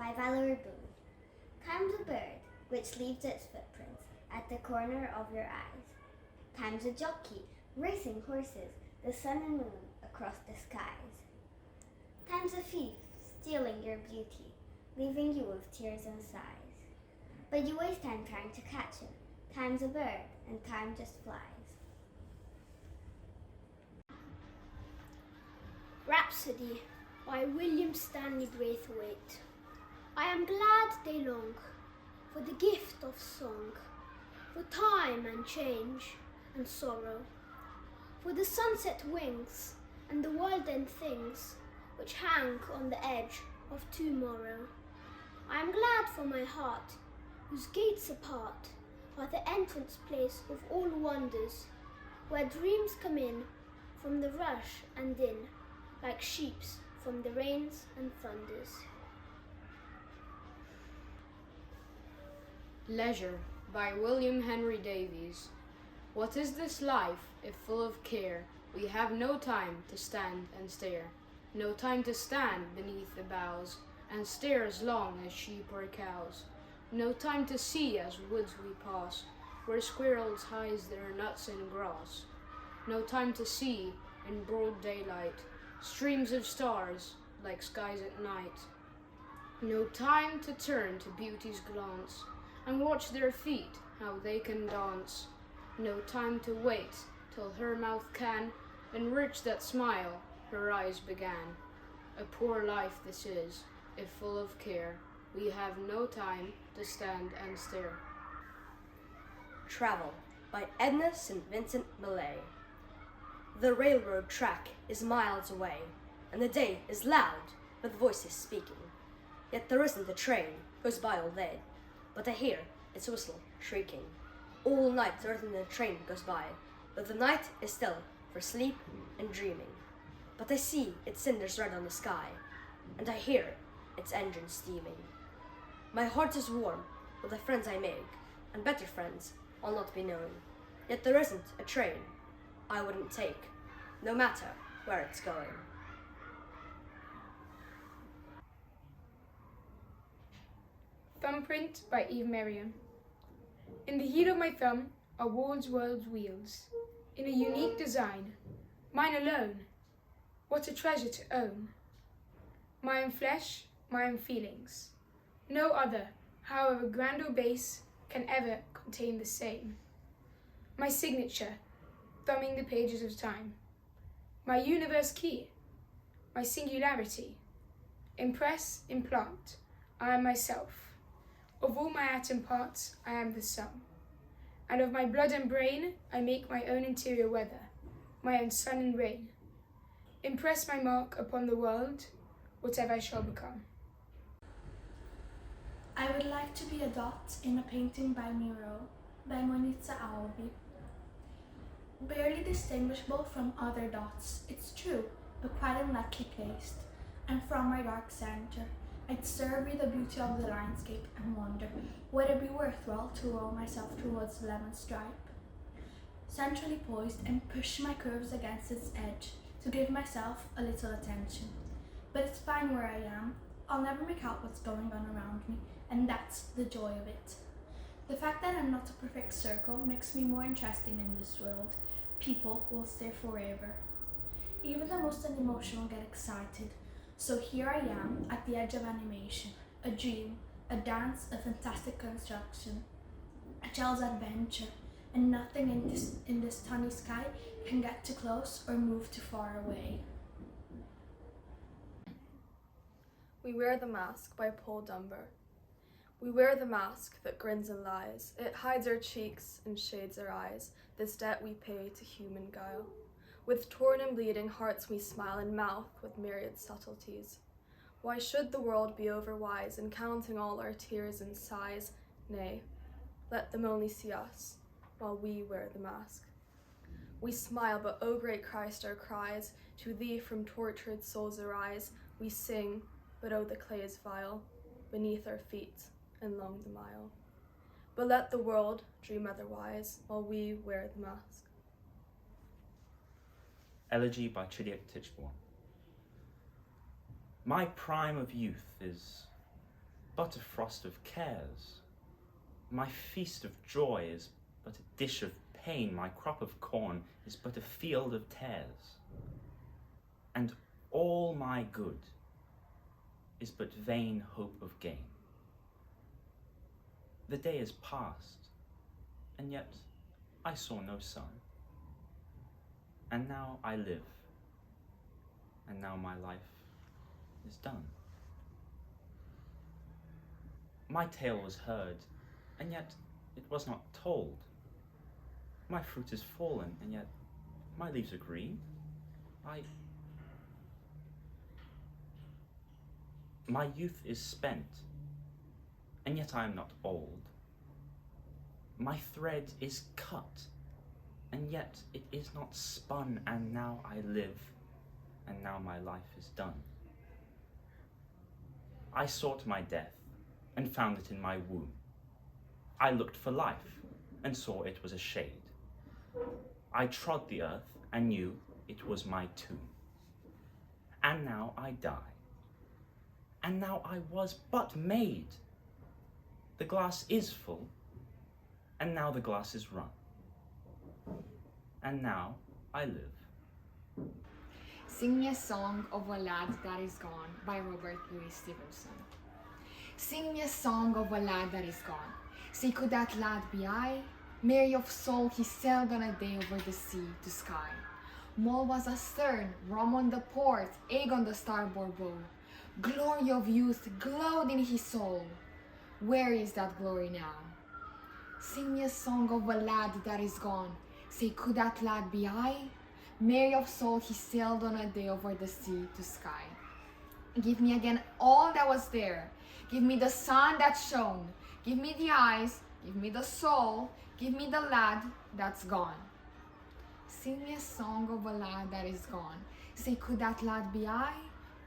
by Valerie Boone. Time's a bird which leaves its footprints at the corner of your eyes. Time's a jockey racing horses, the sun and moon across the skies. Time's a thief stealing your beauty, leaving you with tears and sighs. But you waste time trying to catch him. Time's a bird and time just flies. Rhapsody by William Stanley Braithwaite. I am glad they long for the gift of song, for time and change and sorrow, for the sunset wings and the wild-end things which hang on the edge of tomorrow. I am glad for my heart, whose gates apart are the entrance place of all wonders, where dreams come in from the rush and in, like sheeps from the rains and thunders. Leisure by William Henry Davies. What is this life if full of care? We have no time to stand and stare, no time to stand beneath the boughs and stare as long as sheep or cows, no time to see as woods we pass, where squirrels hide their nuts in grass, no time to see in broad daylight streams of stars like skies at night, no time to turn to beauty's glance and watch their feet how they can dance, no time to wait till her mouth can enrich that smile her eyes began. A poor life this is, if full of care, we have no time to stand and stare. Travel by Edna St. Vincent Millay. The railroad track is miles away, and the day is loud with voices speaking. Yet there isn't a train goes by all day, but I hear its whistle shrieking. All night there isn't a train goes by, but the night is still for sleep and dreaming. But I see its cinders red on the sky, and I hear its engine steaming. My heart is warm with the friends I make, and better friends I'll not be known. Yet there isn't a train I wouldn't take, no matter where it's going. Thumbprint by Eve Marion. In the heel of my thumb are Ward's World's wheels, in a unique design, mine alone. What a treasure to own. My own flesh, my own feelings. No other, however grand or base, can ever contain the same. My signature, thumbing the pages of time. My universe key, my singularity. Impress, implant, I am myself. Of all my atom parts, I am the sum. And of my blood and brain, I make my own interior weather, my own sun and rain. Impress my mark upon the world, whatever I shall become. I would like to be a dot in a painting by Miro, by Monitza Albi. Barely distinguishable from other dots, it's true, but quite unluckily placed. And from my dark center, I'd survey the beauty of the landscape and wonder, would it be worthwhile to roll myself towards the lemon stripe? Centrally poised and push my curves against its edge to give myself a little attention. But it's fine where I am. I'll never make out what's going on around me, and that's the joy of it. The fact that I'm not a perfect circle makes me more interesting in this world. People will stay forever. Even the most unemotional get excited. So here I am at the edge of animation, a dream, a dance, a fantastic construction, a child's adventure, and nothing in this tiny sky can get too close or move too far away. We Wear the Mask by Paul Dunbar. We wear the mask that grins and lies. It hides our cheeks and shades our eyes, this debt we pay to human guile. With torn and bleeding hearts we smile and mouth with myriad subtleties. Why should the world be overwise in counting all our tears and sighs? Nay, let them only see us while we wear the mask. We smile, but O great Christ, our cries to thee from tortured souls arise. We sing, but oh the clay is vile beneath our feet and long the mile. But let the world dream otherwise while we wear the mask. Elegy by Tichborne. My prime of youth is but a frost of cares. My feast of joy is but a dish of pain. My crop of corn is but a field of tares. And all my good is but vain hope of gain. The day is past, and yet I saw no sun. And now I live, and now my life is done. My tale was heard, and yet it was not told. My fruit is fallen, and yet my leaves are green. My youth is spent, and yet I am not old. My thread is cut, and yet it is not spun, and now I live, and now my life is done. I sought my death, and found it in my womb. I looked for life, and saw it was a shade. I trod the earth, and knew it was my tomb. And now I die. And now I was but made. The glass is full, and now the glass is run. And now I live. Sing me a song of a lad that is gone by Robert Louis Stevenson. Sing me a song of a lad that is gone. Say, could that lad be I? Merry of soul, he sailed on a day over the sea to sky. Moll was astern, rum on the port, egg on the starboard bow. Glory of youth glowed in his soul. Where is that glory now? Sing me a song of a lad that is gone. Say, could that lad be I? Merry of soul, he sailed on a day over the sea to sky. Give me again all that was there. Give me the sun that shone. Give me the eyes. Give me the soul. Give me the lad that's gone. Sing me a song of a lad that is gone. Say, could that lad be I?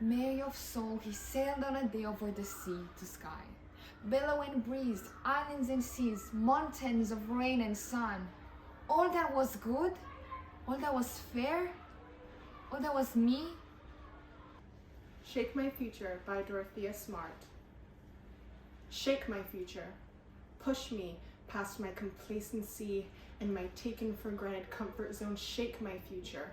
Merry of soul, he sailed on a day over the sea to sky. Billowing breeze, islands and seas, mountains of rain and sun. All that was good, all that was fair, all that was me. Shake My Future by Dorothea Smart. Shake my future. Push me past my complacency and my taken for granted comfort zone. Shake my future.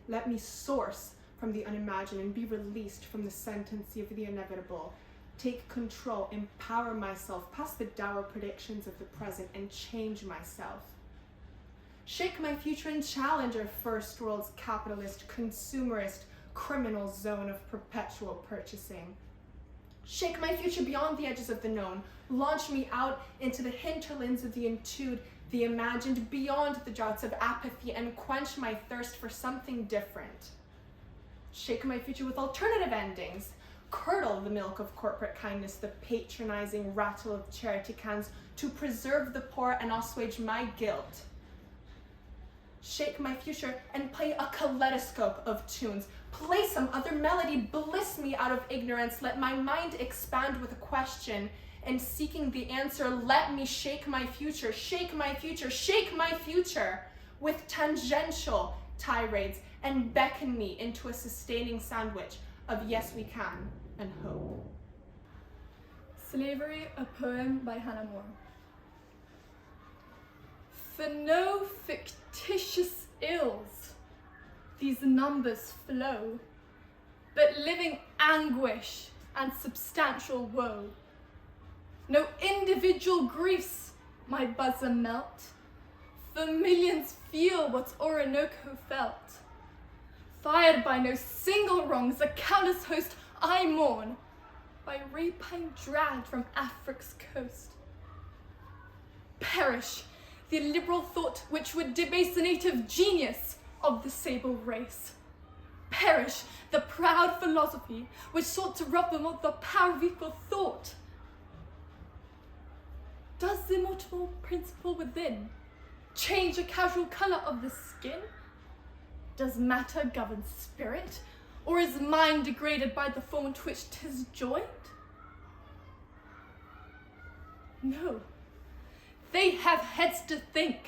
Let me source from the unimagined and be released from the sentency of the inevitable. Take control, empower myself past the dour predictions of the present and change myself. Shake my future and challenge our first world's capitalist, consumerist, criminal zone of perpetual purchasing. Shake my future beyond the edges of the known. Launch me out into the hinterlands of the intuited, the imagined, beyond the droughts of apathy, and quench my thirst for something different. Shake my future with alternative endings. Curdle the milk of corporate kindness, the patronizing rattle of charity cans, to preserve the poor and assuage my guilt. Shake my future and play a kaleidoscope of tunes. Play some other melody, bliss me out of ignorance. Let my mind expand with a question, and seeking the answer, let me shake my future, shake my future, shake my future with tangential tirades, and beckon me into a sustaining sandwich of yes we can and hope. Slavery, a poem by Hannah More. For no fictitious ills these numbers flow, but living anguish and substantial woe. No individual griefs my bosom melt, for millions feel what Orinoco felt. Fired by no single wrongs, a countless host I mourn, by rapine dragged from Afric's coast. Perish the liberal thought which would debase the native genius of the sable race. Perish the proud philosophy which sought to rob them of the power of equal thought. Does the immutable principle within change the casual colour of the skin? Does matter govern spirit, or is mind degraded by the form to which 'tis joined? No. They have heads to think,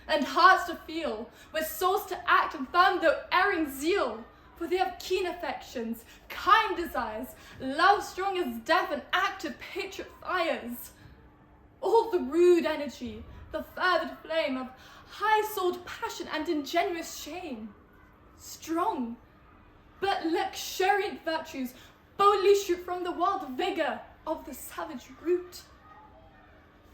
and hearts to feel, with souls to act, and firm though erring zeal, For they have keen affections, kind desires, love strong as death and active patriot fires. All the rude energy, the fervid flame of high-souled passion and ingenuous shame. Strong, but luxuriant virtues boldly shoot from the wild vigour of the savage root.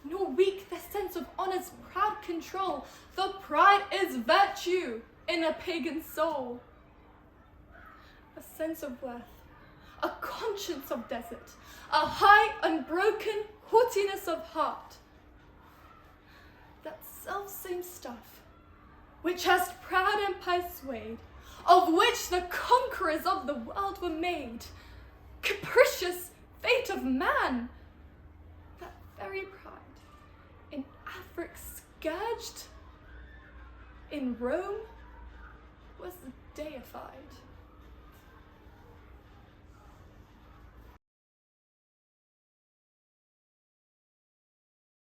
Nor weak their sense of honour's proud control, for pride is virtue in a pagan soul. A sense of worth, a conscience of desert, a high, unbroken haughtiness of heart. That self-same stuff, which has proud empires swayed, of which the conquerors of the world were made. Capricious fate of man, that very pride, in Afric scourged, in Rome was deified.